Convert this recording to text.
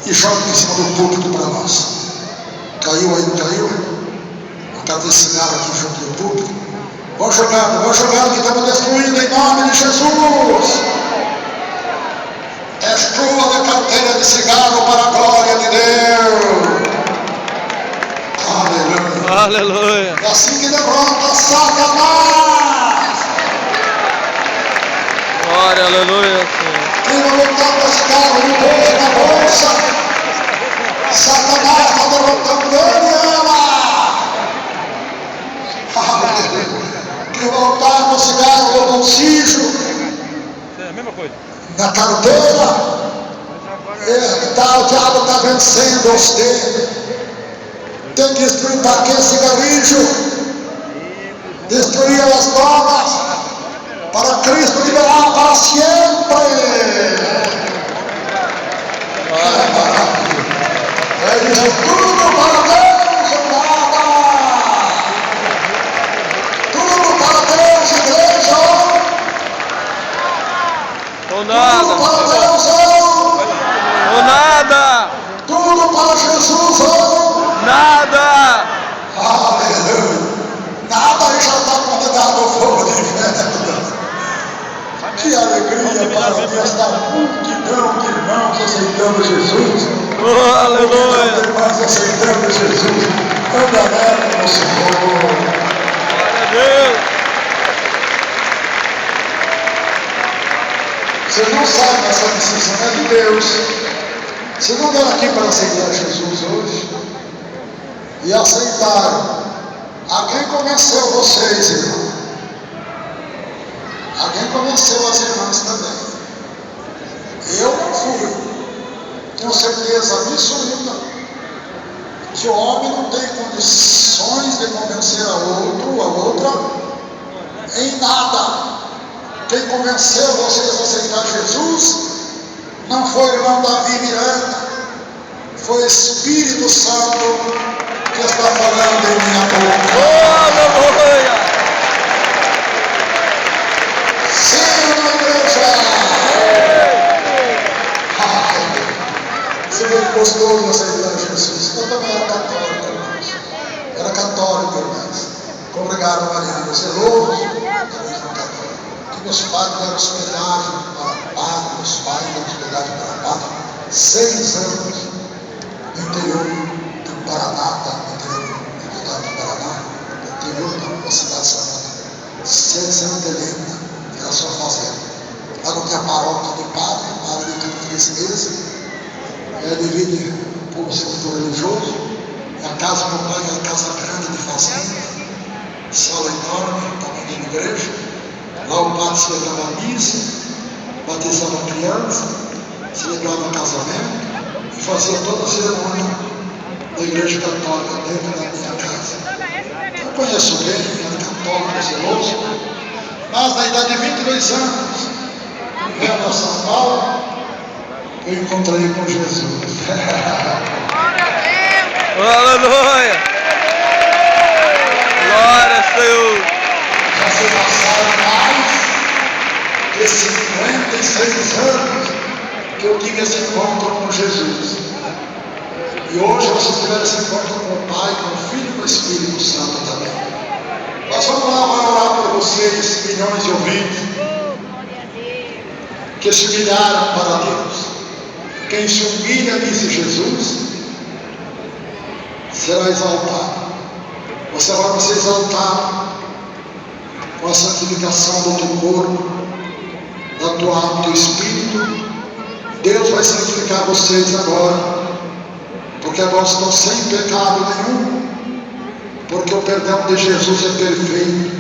e joga em cima do púlpito para nós. Caiu aí, não caiu? Uma cara de cigarro aqui junto do púlpito. Vão jogando que estamos destruindo em nome de Jesus. Exclua da carteira de cigarro para a glória de Deus. Aleluia. Aleluia. É assim que derrota Satanás. Glória, aleluia, Senhor. Quem vai lutar com esse carro no bolso, na bolsa? Satanás está derrotando ele e ela. Aleluia. Quem vai lutar com esse carro no bolsillo? É a mesma coisa. Na carteira? O diabo está vencendo você. Tem que destruir para que cigarrilho? Destruir as drogas para Cristo liberar para sempre. É isso tudo para Deus, nada. Tudo para Deus, igreja. Ou nada. Tudo para Deus, Ou nada. tudo para Jesus, Nada. aleluia. Nada aí já está condenado ao fogo do inferno. Que alegria para Deus da multidão de irmãos aceitando Jesus. Oh, aleluia. Irmãos aceitando Jesus. Anda alegre no Senhor. Glória a Deus. Vocês não sabem, essa decisão é de Deus. Vocês não vieram aqui para aceitar Jesus hoje e aceitaram. Alguém convenceu vocês, irmão. Alguém convenceu as irmãs também. Eu não fui. Tenho certeza absoluta que o homem não tem condições de convencer a outra em nada. Quem convenceu vocês a aceitar Jesus não foi o irmão Davi Miranda, foi o Espírito Santo que está falando em minha boca. Oh, aleluia. Sim, igreja! Você vê que gostoso aceitar Jesus. Eu também era católico, irmãos. Era católico, irmãos. Obrigado, Maria. Você é louco? Que meus pais deram hospedagem para padre, meus pais deram hospedagem para padre. 6 anos no interior do Paraná, no interior do estado do Paraná, no interior da cidade de Santa Helena, que era sua fazenda. Lá não tinha paróquia de padre, padre de 3 meses. Divide o povo segundo religioso. A casa do meu pai era casa grande de fazenda, sala enorme, tamanho de uma igreja. Lá o padre celebrava a missa, batizava a criança, celebrava casamento e fazia toda a cerimônia da igreja católica dentro da minha casa. Eu conheço bem, era católico, zeloso, mas na idade de 22 anos, vendo a São Paulo, eu encontrei com Jesus. Aleluia. Glória a Deus. Já se passaram mais de 56 anos que eu tive esse encontro com Jesus. E hoje você tiver esse encontro com o Pai, com o Filho e com o Espírito Santo também. Nós vamos lá para orar por vocês, milhões de ouvintes, que se humilharam para Deus. Quem se humilha, disse Jesus, será exaltado. Você vai ser exaltado com a santificação do teu corpo, da tua alma, do teu espírito. Deus vai santificar vocês agora, porque agora estão sem pecado nenhum, porque o perdão de Jesus é perfeito.